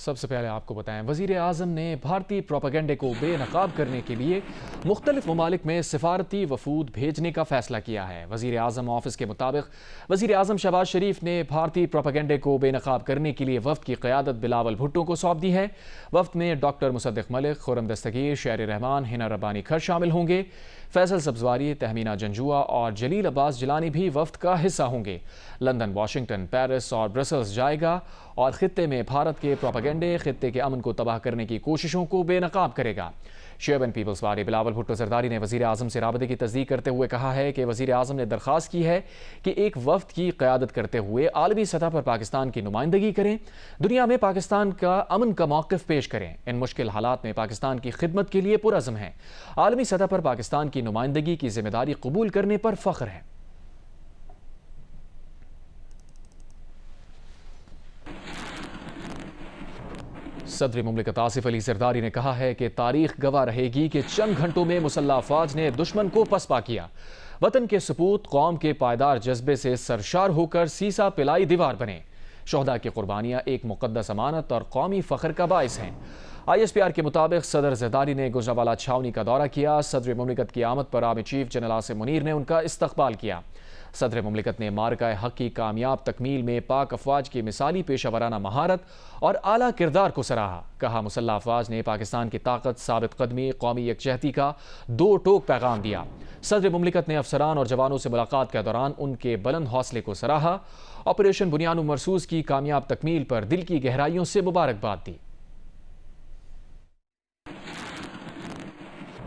سب سے پہلے آپ کو بتائیں، وزیر اعظم نے بھارتی پروپیگنڈے کو بے نقاب کرنے کے لیے مختلف ممالک میں سفارتی وفود بھیجنے کا فیصلہ کیا ہے۔ وزیر اعظم آفس کے مطابق وزیر اعظم شہباز شریف نے بھارتی پروپیگنڈے کو بے نقاب کرنے کے لیے وفد کی قیادت بلاول بھٹو کو سونپ دی ہے۔ وفد میں ڈاکٹر مصدق ملک، خرم دستگیر، شہر رحمان، ہنا ربانی کھر شامل ہوں گے۔ فیصل سبزواری، تہمینہ جنجوعہ اور جلیل عباس جیلانی بھی وفد کا حصہ ہوں گے۔ لندن، واشنگٹن، پیرس اور برسلز جائے گا اور خطے میں بھارت کے پروپیگنڈے، خطے کے امن کو تباہ کرنے کی کوششوں کو بے نقاب کرے گا۔ شیعبن پیپلز پارٹی بلاول بھٹو زرداری نے وزیر اعظم سے رابطے کی تصدیق کرتے ہوئے کہا ہے کہ وزیر اعظم نے درخواست کی ہے کہ ایک وفد کی قیادت کرتے ہوئے عالمی سطح پر پاکستان کی نمائندگی کریں، دنیا میں پاکستان کا امن کا موقف پیش کریں۔ ان مشکل حالات میں پاکستان کی خدمت کے لیے پرعزم ہیں۔ عالمی سطح پر پاکستان کی نمائندگی کی ذمہ داری قبول کرنے پر فخر ہے۔ صدر مملکت آصف علی زرداری نے کہا ہے کہ تاریخ گواہ رہے گی کہ چند گھنٹوں میں مسلح افواج نے دشمن کو پسپا کیا۔ وطن کے سپوت قوم کے پائیدار جذبے سے سرشار ہو کر سیسا پلائی دیوار بنے۔ شہداء کی قربانیاں ایک مقدس امانت اور قومی فخر کا باعث ہیں۔ ISPR کے مطابق صدر زرداری نے گجرانوالہ چھاؤنی کا دورہ کیا۔ صدر مملکت کی آمد پر army chief general Asim Munir نے ان کا استقبال کیا۔ صدر مملکت نے معرکہ حق کی کامیاب تکمیل میں پاک افواج کی مثالی پیشہ ورانہ مہارت اور اعلیٰ کردار کو سراہا۔ کہا مسلح افواج نے پاکستان کی طاقت، ثابت قدمی، قومی یکجہتی کا دو ٹوک پیغام دیا۔ صدر مملکت نے افسران اور جوانوں سے ملاقات کے دوران ان کے بلند حوصلے کو سراہا۔ آپریشن بنیان و مرصوص کی کامیاب تکمیل پر دل کی گہرائیوں سے مبارکباد دی۔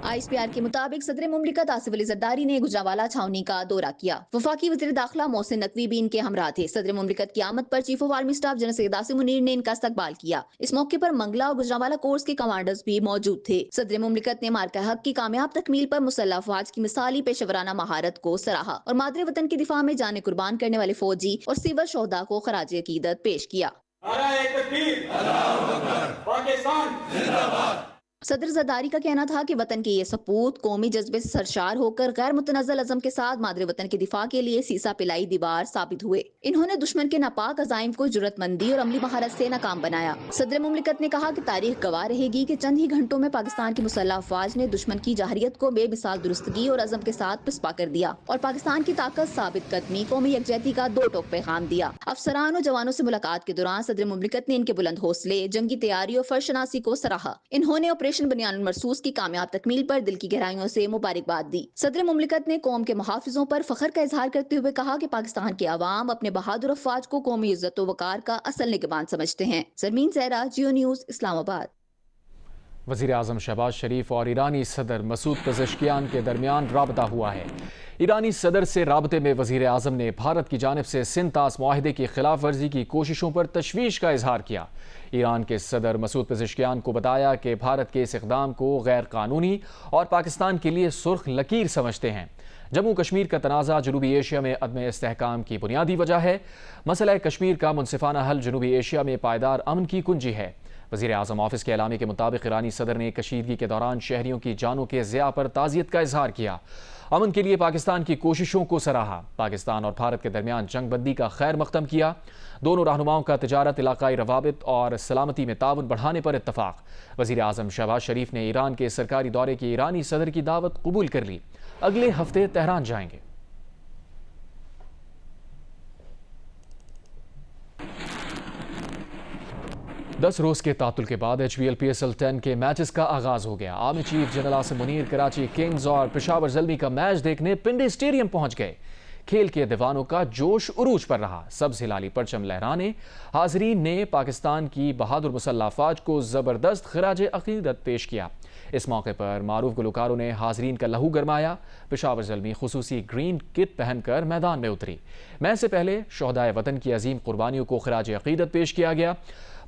ISPR کے مطابق صدر مملکت آصف علی زرداری نے گجرانوالہ چھاؤنی کا دورہ کیا۔ وفاقی وزیر داخلہ محسن نقوی بھی ان کے ہمراہ تھے۔ صدر مملکت کی آمد پر chief of army staff general Syed Asim Munir نے ان کا استقبال کیا۔ اس موقع پر منگلا اور گجرانوالہ کورس کے کمانڈرز بھی موجود تھے۔ صدر مملکت نے معرکہ حق کی کامیاب تکمیل پر مسلح افواج کی مثالی پیشہ ورانہ مہارت کو سراہا اور مادر وطن کے دفاع میں جانیں قربان کرنے والے فوجی اور سول شہداء کو خراج عقیدت پیش کیا۔ صدر زرداری کا کہنا تھا کہ وطن کے یہ سپوت قومی جذبے سے سرشار ہو کر غیر متنازع عزم کے ساتھ مادر وطن کے دفاع کے لیے سیسا پلائی دیوار ثابت ہوئے۔ انہوں نے دشمن کے ناپاک عزائم کو جرأت مندی اور عملی مہارت سے ناکام بنایا۔ صدر مملکت نے کہا کہ تاریخ گواہ رہے گی کہ چند ہی گھنٹوں میں پاکستان کی مسلح افواج نے دشمن کی جارحیت کو بے مثال درستگی اور عزم کے ساتھ پسپا کر دیا اور پاکستان کی طاقت، ثابت قدمی، قومی یکجہتی کا دو ٹوک پیغام دیا۔ افسران اور جوانوں سے ملاقات کے دوران صدر مملکت نے ان کے بلند حوصلے، جنگی تیاری اور فرشناسی کو سراہا۔ انہوں نے آپریشن بنیان المرصوص کی کامیاب تکمیل پر دل کی گہرائیوں سے مبارکباد دی۔ صدر مملکت نے قوم کے محافظوں پر فخر کا اظہار کرتے ہوئے کہا کہ پاکستان کے عوام اپنے بہادر افواج کو قومی عزت و وقار کا اصل نگہبان سمجھتے ہیں۔ سرمین زہرا، جیو نیوز، اسلام آباد۔ وزیر اعظم شہباز شریف اور ایرانی صدر مسعود پزشکیان کے درمیان رابطہ ہوا ہے۔ ایرانی صدر سے رابطے میں وزیر اعظم نے بھارت کی جانب سے سندھ طاس معاہدے کی خلاف ورزی کی کوششوں پر تشویش کا اظہار کیا۔ ایران کے صدر مسعود پزشکیان کو بتایا کہ بھارت کے اس اقدام کو غیر قانونی اور پاکستان کے لیے سرخ لکیر سمجھتے ہیں۔ جموں کشمیر کا تنازع جنوبی ایشیا میں عدم استحکام کی بنیادی وجہ ہے۔ مسئلہ کشمیر کا منصفانہ حل جنوبی ایشیا میں پائیدار امن کی کنجی ہے۔ وزیر اعظم آفس کے اعلامیے کے مطابق ایرانی صدر نے کشیدگی کے دوران شہریوں کی جانوں کے ضیاع پر تعزیت کا اظہار کیا۔ امن کے لیے پاکستان کی کوششوں کو سراہا۔ پاکستان اور بھارت کے درمیان جنگ بندی کا خیر مقدم کیا۔ دونوں رہنماؤں کا تجارت، علاقائی روابط اور سلامتی میں تعاون بڑھانے پر اتفاق۔ وزیر اعظم شہباز شریف نے ایران کے سرکاری دورے کی ایرانی صدر کی دعوت قبول کر لی۔ اگلے ہفتے تہران جائیں گے۔ دس روز کے تعطل کے بعد HBL PSL 10 کے میچز کا آغاز ہو گیا۔ Army chief general Asim Munir Karachi kings اور پشاور زلمی کا میچ دیکھنے پنڈی اسٹیڈیم پہنچ گئے۔ کھیل کے دیوانوں کا جوش عروج پر رہا۔ سبز ہلالی پرچم لہرانے حاضرین نے پاکستان کی بہادر مسلح افواج کو زبردست خراج عقیدت پیش کیا۔ اس موقع پر معروف گلوکاروں نے حاضرین کا لہو گرمایا۔ پشاور زلمی خصوصی گرین کٹ پہن کر میدان میں اتری۔ میچ سے پہلے شہدائے وطن کی عظیم قربانیوں کو خراج عقیدت پیش کیا گیا۔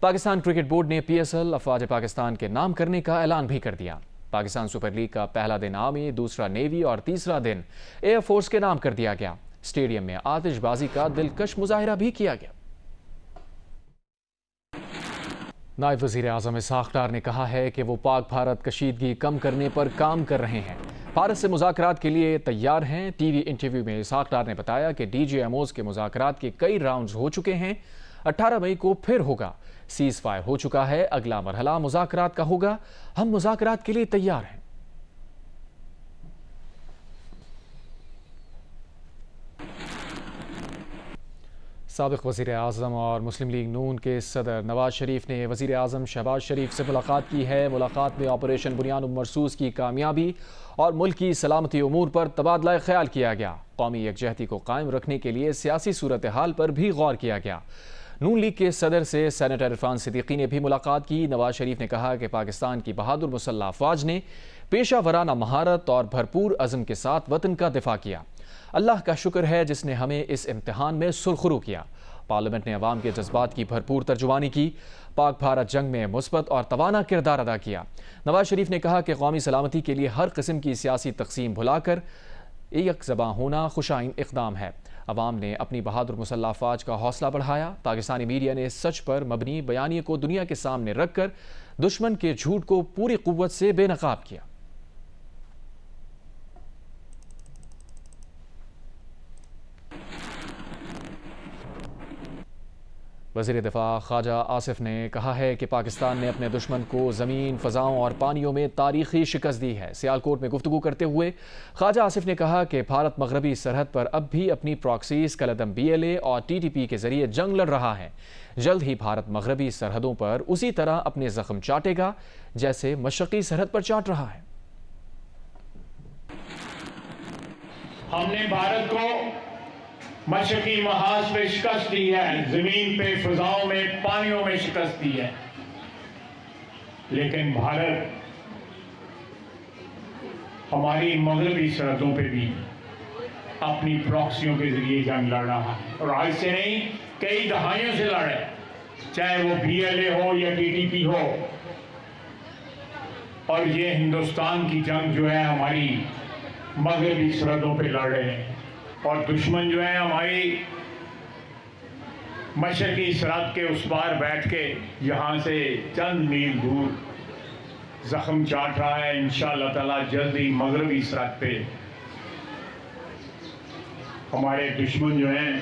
پاکستان کرکٹ بورڈ نے PSL افواج پاکستان کے نام کرنے کا اعلان بھی کر دیا۔ پاکستان سپر لیگ کا پہلا دن آرمی، دوسرا نیوی اور تیسرا دن ایئر فورس کے نام کر دیا گیا۔ اسٹیڈیم میں آتش بازی کا دلکش مظاہرہ بھی کیا گیا۔ نائب وزیر اعظم اسحاق ڈار نے کہا ہے کہ وہ پاک بھارت کشیدگی کم کرنے پر کام کر رہے ہیں۔ بھارت سے مذاکرات کے لیے تیار ہیں۔ ٹی وی انٹرویو میں اسحاق ڈار نے بتایا کہ DGMOs کے مذاکرات کے کئی راؤنڈز ہو چکے ہیں۔ 18 मई को फिर होगा। सीज फायर हो चुका है, अगला मरहला मुज़ाकरात का होगा। हम मुज़ाकरात के लिए तैयार हैं। साबिक़ वज़ीर आज़म और मुस्लिम लीग नून के सदर नवाज शरीफ ने वज़ीर आज़म शहबाज शरीफ से मुलाकात की है। मुलाकात में ऑपरेशन बुनियान मरसूस की कामयाबी और मुल्क की सलामती उमूर पर तबादला ख्याल किया गया। कौमी यकजहती को कायम रखने के लिए सियासी सूरत हाल पर भी गौर किया गया। नून लीग के सदर से सेनेटर इरफान सिद्दीकी ने भी मुलाकात की। नवाज शरीफ ने कहा कि पाकिस्तान की बहादुर मुसल्लह अफवाज ने पेशा वराना महारत और भरपूर अज़म के साथ वतन का दिफा किया। अल्लाह का शुक्र है जिसने हमें इस इम्तिहान में सुरखरू किया। पार्लियामेंट ने अवाम के जज्बात की भरपूर तर्जुमानी की। पाक भारत जंग में मुस्बत और तवाना किरदार अदा किया। नवाज शरीफ ने कहा कि कौमी सलामती के लिए हर किस्म की सियासी तकसीम भुलाकर एक ज़बां होना खुशाइन इक़दाम है। अवाम ने अपनी बहादुर मुसल्लह अफवाज का हौसला बढ़ाया। पाकिस्तानी मीडिया ने सच पर मबनी बयानिए को दुनिया के सामने रखकर दुश्मन के झूठ को पूरी कुव्वत से बेनकाब किया। वज़ीर दिफा ख्वाजा आसिफ ने कहा है कि पाकिस्तान ने अपने दुश्मन को ज़मीन, फ़ज़ाओं और पानियों में तारीख़ी शिकस्त दी है। सियालकोट में गुफ्तगू करते हुए ख्वाजा आसिफ ने कहा कि भारत मगरबी सरहद पर अब भी अपनी प्रॉक्सीज कलदम BLA और TTP के ज़रिए जंग लड़ रहा है। जल्द ही भारत मगरबी सरहदों पर उसी तरह अपने ज़ख्म चाटेगा जैसे मशरक़ी सरहद पर चाट रहा है। हमने भारत को मशरक़ी महाज पे शिकस्त दी है, जमीन पे, फिजाओं में, पानियों में शिकस्त दी है, लेकिन भारत हमारी मगरबी सरहदों पे भी अपनी प्रॉक्सियों के जरिए जंग लड़ रहा है और आज से नहीं कई दहाइयों से लड़े, चाहे वो BLA हो या TTP हो। और ये हिंदुस्तान की जंग जो है हमारी मगरबी सरहदों पे लड़ रहे हैं और दुश्मन जो है हमारी मशरक़ी सरहद के उस पार बैठ के यहाँ से चंद मील दूर जख्म चाट रहा है। इंशाअल्लाह ताला जल्द ही मगरबी सरहद पे हमारे दुश्मन जो हैं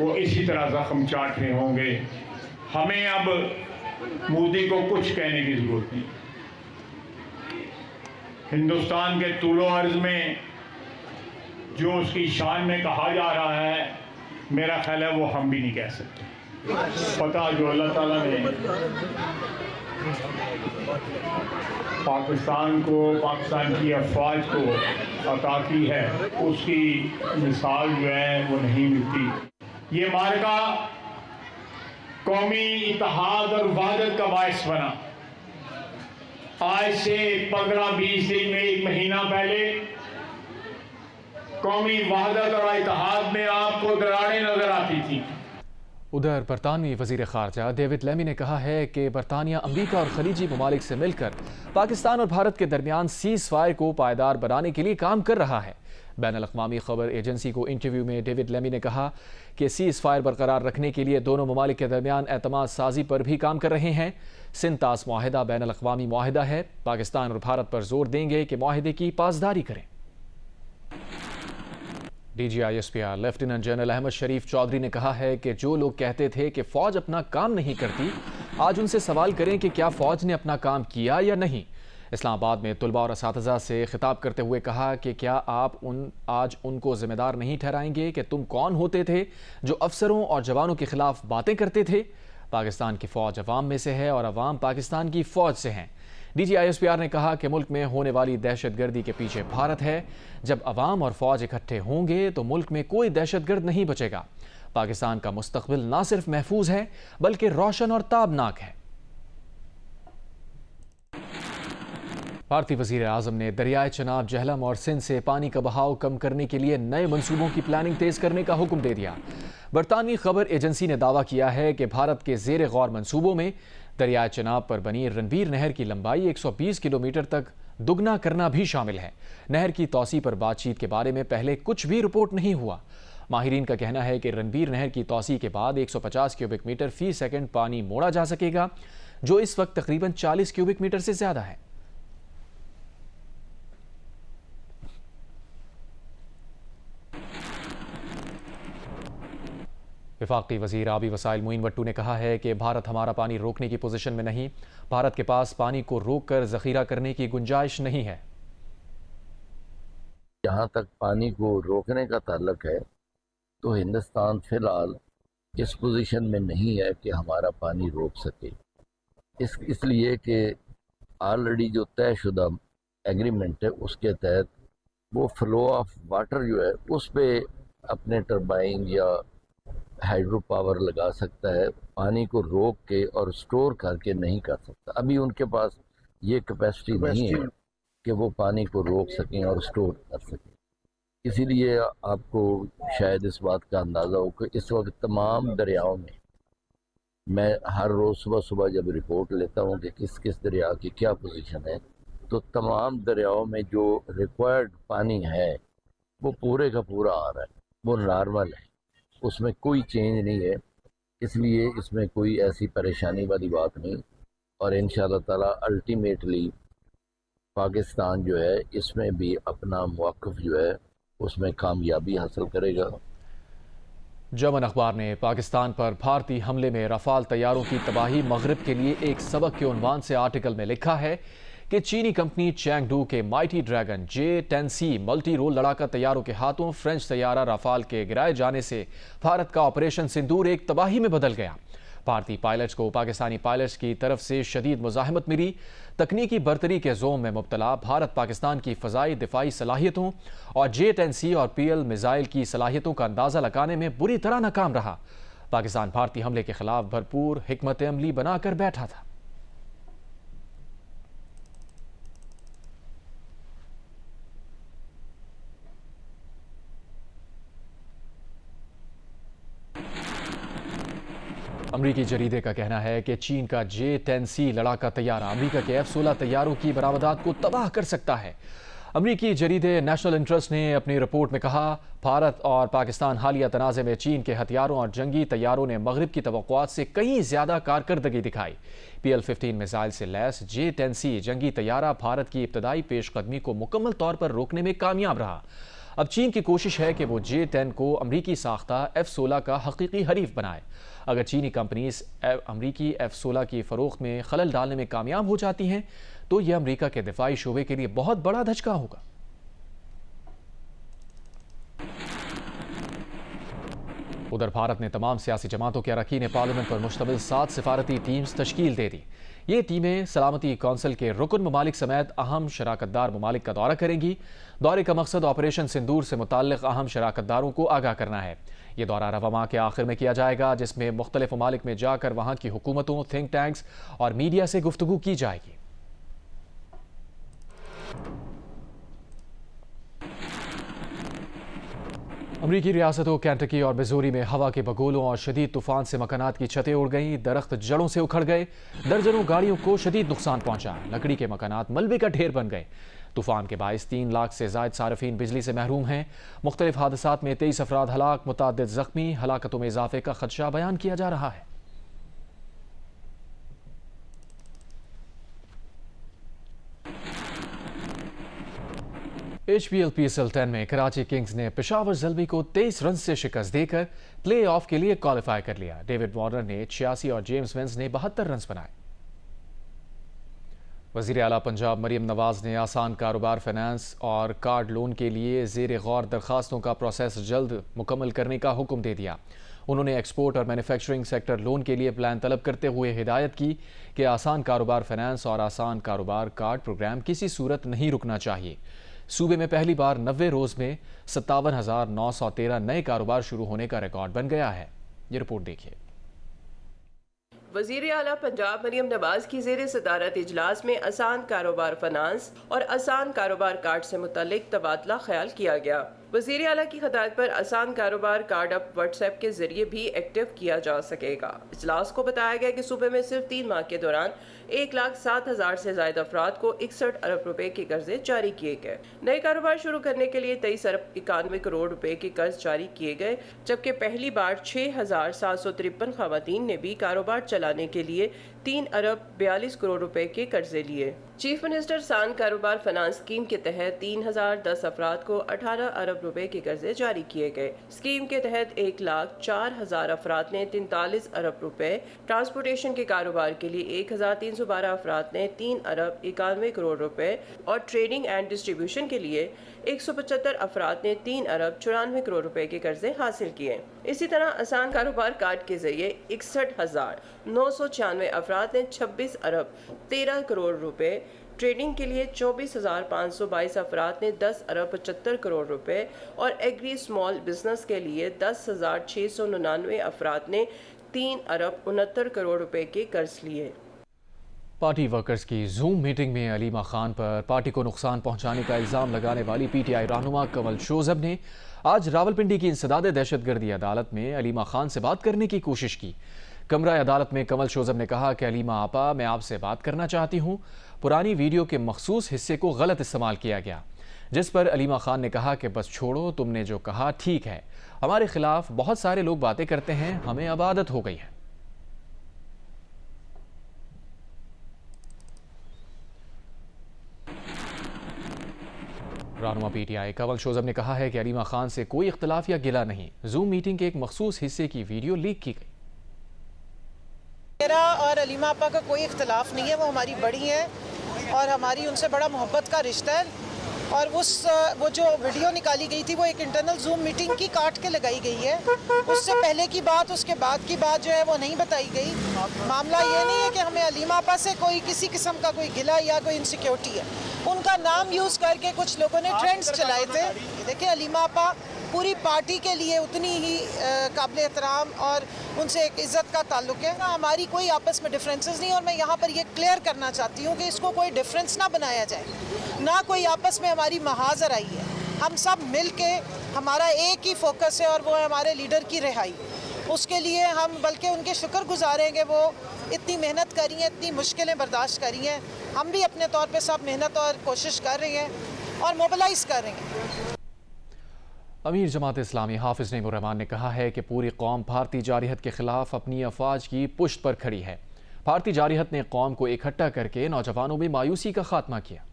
वो इसी तरह जख्म चाट रहे होंगे। हमें अब मोदी को कुछ कहने की जरूरत नहीं। हिंदुस्तान के तूलो अर्ज में जो उसकी शान में कहा जा रहा है, मेरा ख्याल है वो हम भी नहीं कह सकते। पता जो अल्लाह ताला ने पाकिस्तान को, पाकिस्तान की अफवाज को अता की है, उसकी मिसाल जो है वो नहीं मिलती। ये मार्का कौमी इत्तेहाद और वहदत का बायस बना। आज से 15-20 दिन में, एक महीना पहले कौमी वहदत और इत्तेहाद में आपको दरारें नजर आती थी। उधर बरतानवी वज़ीर ख़ारजा डेविड लेमी ने कहा है कि बरतानिया अमरीका और खलीजी ममालिक से मिलकर पाकिस्तान और भारत के दरमियान सीज़ फायर को पायदार बनाने के लिए काम कर रहा है। बैनुल-अक़वामी ख़बर एजेंसी को इंटरव्यू में डेविड लेमी ने कहा कि सीज़ फायर बरकरार रखने के लिए दोनों ममालिक के दरमियान एतमाद साजी पर भी काम कर रहे हैं। सिंतास मुआहिदा बैनुल-अक़वामी मुआहिदा है। पाकिस्तान और भारत पर जोर देंगे कि मुआहिदे की पासदारी करें। DGI-SPR लेफ्टिनेंट जनरल अहमद शरीफ चौधरी ने कहा है कि जो लोग कहते थे कि फ़ौज अपना काम नहीं करती, आज उनसे सवाल करें कि क्या फ़ौज ने अपना काम किया या नहीं। इस्लामाबाद में तुलबा और असातिज़ा से खिताब करते हुए कहा कि क्या आप आज उनको ज़िम्मेदार नहीं ठहराएंगे कि तुम कौन होते थे जो अफसरों और जवानों के खिलाफ बातें करते थे। पाकिस्तान की फ़ौज अवाम में से है और अवाम पाकिस्तान की फ़ौज से हैं। DGI-SPR ने कहा कि मुल्क में होने वाली दहशतगर्दी के पीछे भारत है। जब अवाम और फ़ौज इकट्ठे होंगे तो मुल्क में कोई दहशतगर्द नहीं बचेगा। पाकिस्तान का मुस्तकबिल ना सिर्फ महफूज है बल्कि रोशन और ताबनाक है। भारतीय वज़ीर आज़म ने दरियाए चनाब, जहलम और सिंध से पानी का बहाव कम करने के लिए नए मंसूबों की प्लानिंग तेज़ करने का हुक्म दे दिया। बरतानवी खबर एजेंसी ने दावा किया है कि भारत के ज़ेर गौर मंसूबों में दरियाए चनाब पर बनी रणवीर नहर की लंबाई 120 किलोमीटर तक दुगना करना भी शामिल है। नहर की तौसी पर बातचीत के बारे में पहले कुछ भी रिपोर्ट नहीं हुआ। माहिरीन का कहना है कि रणवीर नहर की तौसी के बाद 150 क्यूबिक मीटर फी सेकंड पानी मोड़ा जा सकेगा, जो इस वक्त तकरीबन 40 क्यूबिक मीटर से ज़्यादा है। वफाकी वजीर आबी वसाइल मोइन वट्टू ने कहा है कि भारत हमारा पानी रोकने की पोजीशन में नहीं, भारत के पास पानी को रोक कर जखीरा करने की गुंजाइश नहीं है। जहाँ तक पानी को रोकने का ताल्लुक है तो हिंदुस्तान फिलहाल इस पोजीशन में नहीं है कि हमारा पानी रोक सके, इसलिए कि ऑलरेडी जो तयशुदा एग्रीमेंट है उसके तहत वो फ्लो ऑफ वाटर जो है उस पर अपने टरबाइन या हाइड्रो पावर लगा सकता है, पानी को रोक के और स्टोर करके नहीं कर सकता। अभी उनके पास ये कैपेसिटी नहीं है कि वो पानी को रोक सकें और स्टोर कर सकें। इसीलिए आपको शायद इस बात का अंदाज़ा हो कि इस वक्त तमाम दरियाओं में, मैं हर रोज़ सुबह सुबह जब रिपोर्ट लेता हूँ कि किस किस दरिया की क्या पोजीशन है, तो तमाम दरियाओं में जो रिक्वायर्ड पानी है वो पूरे का पूरा आ रहा है, वो नॉर्मल है, उसमें कोई चेंज नहीं है। इसलिए इसमें कोई ऐसी परेशानी वाली बात नहीं, और इंशाअल्लाह ताला अल्टीमेटली पाकिस्तान जो है इसमें भी अपना मौक़िफ़ जो है उसमें कामयाबी हासिल करेगा। जमन अखबार ने पाकिस्तान पर भारतीय हमले में रफाल तैयारों की तबाही मगरिब के लिए एक सबक के उन्वान से आर्टिकल में लिखा है कि चीनी कंपनी चैंगडू के mighty dragon J-10C multi role लड़ाका तैयारों के हाथों फ्रेंच तैयारा रफाल के गिराए जाने से भारत का ऑपरेशन सिंदूर एक तबाही में बदल गया। भारतीय पायलट्स को पाकिस्तानी पायलट्स की तरफ से शदीद मुज़ाहमत मिली। तकनीकी बर्तरी के जोम में मुब्तला भारत पाकिस्तान की फ़ज़ाई दिफाई सलाहियतों और J-10C और PL मिज़ाइल की सलाहियतों का अंदाज़ा लगाने में बुरी तरह नाकाम रहा। पाकिस्तान भारतीय हमले के खिलाफ भरपूर हिकमत अमली बनाकर बैठा था। अमरीकी जरीदे का कहना है कि चीन का J-10C लड़ाका तैयारा अमरीका के F-16 तैयारों की बरामदात को तबाह कर सकता है। अमरीकी जरीदे नेशनल इंटरेस्ट ने अपनी रिपोर्ट में कहा, भारत और पाकिस्तान हालिया तनाज़े में चीन के हथियारों और जंगी तैयारों ने मगरिब की तवक्कुआत से कहीं ज़्यादा कारकर्दगी दिखाई। PL-15 मिसाइल से लैस J-10C जंगी तैयारा भारत की इब्तदाई पेशकदमी को मुकम्मल तौर पर रोकने में कामयाब रहा। अब चीन की कोशिश है कि वो J-10 को अमरीकी साख्ता F-16 का हकीकी हरीफ बनाए। अगर चीनी कंपनीज अमरीकी F-16 की फ़रोख्त में खलल डालने में कामयाब हो जाती हैं तो यह अमरीका के दिफाई शोबे के लिए बहुत बड़ा धचका होगा। उधर भारत ने तमाम सियासी जमातों के अरकान पार्लियामेंट पर मुश्तमिल 7 सिफारती टीम्स तश्कील दे दी। ये टीमें सलामती कौंसिल के रुकन ममालिक समेत अहम शराकतदार ममालिक का दौरा करेंगी। दौरे का मकसद ऑपरेशन सिंदूर से मुताल्लिक अहम शराकतदारों को आगाह करना है। ये दौरा रवा माह के आखिर में किया जाएगा, जिसमें मुख्तलिफ ममालिक में जाकर वहाँ की हुकूमतों, थिंक टैंक्स और मीडिया से गुफ्तगू की जाएगी। अमरीकी रियासतों कैंटकी और मिजोरी में हवा के बगोलों और शदीद तूफान से मकानात की छतें उड़ गईं, दरख्त जड़ों से उखड़ गए, दर्जनों गाड़ियों को शदीद नुकसान पहुंचा, लकड़ी के मकानात मलबे का ढेर बन गए। तूफान के बाइस 3 लाख से जायद सारफीन बिजली से महरूम हैं। मुख्तलिफ हादसात में 23 अफराद हलाक, मुतअद्दिद जख्मी, हलाकतों में इजाफे का खदशा बयान किया जा रहा है। HPL PSL 10 में कराची किंग्स ने पेशावर ज़ल्मी को 23 रन से शिकस्त देकर प्ले ऑफ के लिए क्वालिफाई कर लिया। डेविड वार्नर ने 86 और जेम्स वेंस ने 72 रन बनाए। वज़ीर आला पंजाब मरियम नवाज ने आसान कारोबार फाइनेंस और कार्ड लोन के लिए ज़ेर गौर दरखास्तों का प्रोसेस जल्द मुकम्मल करने का हुक्म दे दिया। उन्होंने एक्सपोर्ट और मैन्युफैक्चरिंग सेक्टर लोन के लिए प्लान तलब करते हुए हिदायत की कि आसान कारोबार फाइनेंस और आसान कारोबार कार्ड प्रोग्राम किसी सूरत नहीं रुकना चाहिए। सूबे में पहली बार 90 रोज में 57,913 नए कारोबार शुरू होने का रिकॉर्ड बन गया है। ये रिपोर्ट देखिए। वज़ीर आला पंजाब मरियम नवाज की ज़ेर सदारत इजलास में आसान कारोबार फाइनेंस और आसान कारोबार कार्ड से मुतालिक तबादला ख्याल किया गया। वज़ीर आला की हिदायत पर आसान कारोबार कार्ड अब व्हाट्सएप के जरिए भी एक्टिव किया जा सकेगा। इजलास को बताया गया कि सूबे में सिर्फ 3 माह के दौरान 1,07,000 से ज्यादा अफराद को 61 अरब रुपए के कर्जे जारी किए गए। नए कारोबार शुरू करने के लिए 23 अरब 91 करोड़ रुपए के कर्ज जारी किए गए, जबकि पहली बार 6,753 खवातीन ने भी कारोबार चलाने के लिए 3 ارब 42 करोड़ रुपए के कर्जे लिए। चीफ मिनिस्टर आसान कारोबार फाइनेंस स्कीम के तहत 3010 अफराद को 18 अरब रुपए के कर्जे जारी किए गए। स्कीम के तहत 1,04,000 अफराद ने 43 अरब रुपए, ट्रांसपोर्टेशन के कारोबार के लिए 1,312 अफराद ने 3 अरब 91 करोड़ रुपए और ट्रेडिंग एंड डिस्ट्रीब्यूशन के लिए 175 अफराद ने 3 अरब 94 करोड़ रुपए के कर्जे हासिल किए। इसी तरह आसान कारोबार कार्ड के जरिए 61,996 अफराद ने 26 अरब 13 करोड़ रुपए, ट्रेडिंग के लिए 24,522 अफराद ने 10 अरब 75 करोड़ रुपए और एग्री स्मॉल बिजनेस के लिए 10,699 अफराद ने 3 अरब 69 करोड़ रुपए के कर्ज लिए। पार्टी वर्कर्स की जूम मीटिंग में अलीमा खान पर पार्टी को नुकसान पहुंचाने का इल्ज़ाम लगाने वाली पीटीआई रहनुमा कंवल शोजब ने आज रावलपिंडी की इंसदाद दहशतगर्दी अदालत में अलीमा खान से बात करने की कोशिश की। कमरा अदालत में कंवल शोजब ने कहा कि अलीमा आपा, मैं आपसे बात करना चाहती हूँ। पुरानी वीडियो के मखसूस हिस्से को गलत इस्तेमाल किया गया, जिस पर अलीमा खान ने कहा कि बस छोड़ो, तुमने जो कहा ठीक है, हमारे खिलाफ बहुत सारे लोग बातें करते हैं, हमें अब आदत हो गई है। रहनुमा पीटीआई कंवल शोजब ने कहा है कि अलीमा खान से कोई इख्तिलाफ या गिला नहीं, जूम मीटिंग के एक मखसूस हिस्से की वीडियो लीक की गई। मेरा और अलीमा आपा का कोई इख्तिलाफ नहीं है, वो हमारी बड़ी हैं और हमारी उनसे बड़ा मोहब्बत का रिश्ता है। और वो जो वीडियो निकाली गई थी वो एक इंटरनल जूम मीटिंग की काट के लगाई गई है। उससे पहले की बात, उसके बाद की बात जो है वो नहीं बताई गई। मामला ये नहीं है कि हमें अलीमा आपा से कोई किसी किस्म का कोई गिला या कोई इनसिक्योरिटी है। उनका नाम यूज़ करके कुछ लोगों ने ट्रेंड्स चलाए थे। देखिए, अलीमा आपा पूरी पार्टी के लिए उतनी ही काबिल एहतराम और उनसे एक इज़्ज़त का ताल्लुक़ है। हमारी कोई आपस में डिफरेंसेस नहीं, और मैं यहाँ पर ये क्लियर करना चाहती हूँ कि इसको कोई डिफरेंस ना बनाया जाए, ना कोई आपस में हमारी महाजर आई है। हम सब मिल के, हमारा एक ही फोकस है और वो है हमारे लीडर की रिहाई। उसके लिए हम बल्कि उनके शुक्रगुजार हैं कि वो इतनी मेहनत करी हैं, इतनी मुश्किलें बर्दाश्त करी हैं। हम भी अपने तौर पे सब मेहनत और कोशिश कर रहे हैं और मोबिलाइज कर रहे हैं। अमीर जमात इस्लामी हाफिज नईमुर रहमान ने कहा है कि पूरी कौम भारतीय जारहत के खिलाफ अपनी अफवाज की पुश्त पर खड़ी है। भारतीय जारहत ने कौम को इकट्ठा करके नौजवानों में मायूसी का खात्मा किया।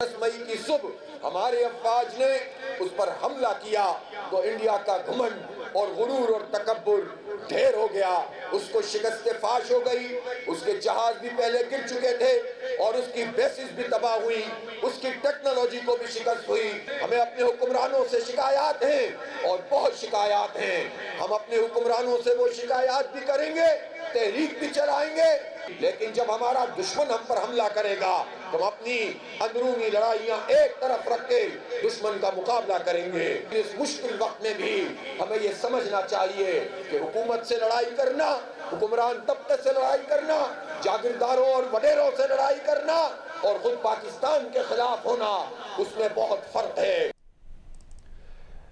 10 मई की सुबह हमारे अफवाज ने उस पर हमला किया तो इंडिया का घमंड और गुरूर और तकब्बुर ढेर हो गया, उसको शिकस्त फाश हो गई। उसके जहाज भी पहले गिर चुके थे और उसकी बेसिस भी तबाह हुई, उसकी टेक्नोलॉजी को भी शिकस्त हुई। हमें अपने हुक्मरानों से शिकायत हैं और बहुत शिकायत हैं। हम अपने हुक्मरानों से वो शिकायत भी करेंगे, तहरीक भी चलाएंगे, लेकिन जब हमारा दुश्मन हम पर हमला करेगा तो हम अपनी अंदरूनी लड़ाइयाँ एक तरफ रख के दुश्मन का मुकाबला करेंगे। इस मुश्किल वक्त में भी हमें ये समझना चाहिए कि हुकूमत से लड़ाई करना, हुक्मरान तबके से लड़ाई करना, जागीरदारों और वडेरों से लड़ाई करना और खुद पाकिस्तान के खिलाफ होना, उसमें बहुत फर्क है।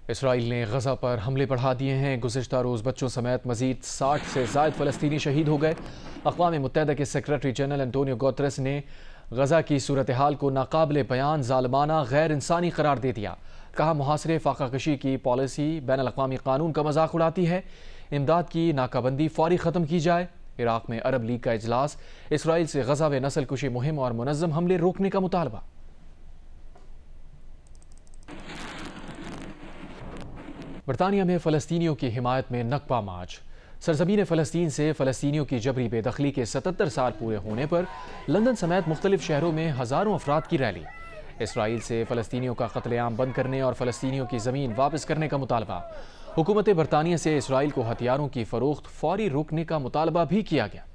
इसराइल ने गजा पर हमले बढ़ा दिए हैं। गुज़िश्ता रोज़ बच्चों समेत मजीद 60 से ज़ायद फ़लस्तीनी शहीद हो गए। अक़वाम मुत्तहिदा के सेक्रेटरी जनरल एंटोनियो गुतेरेस ने गजा की सूरत हाल को नाकाबिले बयान, ज़ालिमाना, गैर इंसानी करार दे दिया। कहा, मुहासरे फ़ाक़ाकशी की पॉलिसी बैनुल अक़वामी क़ानून का मजाक उड़ाती है। इमदाद की नाकाबंदी फ़ौरी ख़त्म की जाए। इराक़ में अरब लीग का इजलास, इसराइल से गजा में नस्ल कुशी मुहिम और मुनज़्ज़म हमले रोकने का मुतालबा। बरतानिया में फ़लस्तीनियों की हिमायत में नकबा मार्च। सरज़मीन फ़लस्तीन से फ़लस्तीनियों की जबरी बेदखली के 77 साल पूरे होने पर लंदन समेत मुख्तलिफ शहरों में हज़ारों अफराद की रैली। इसराइल से फ़लस्तीनियों का क़त्लेआम बंद करने और फ़लस्तीनियों की ज़मीन वापस करने का मुतालबा। हुकूमत बरतानिया से इसराइल को हथियारों की फ़रोख्त फ़ौरी रोकने का मुतालबा भी किया गया।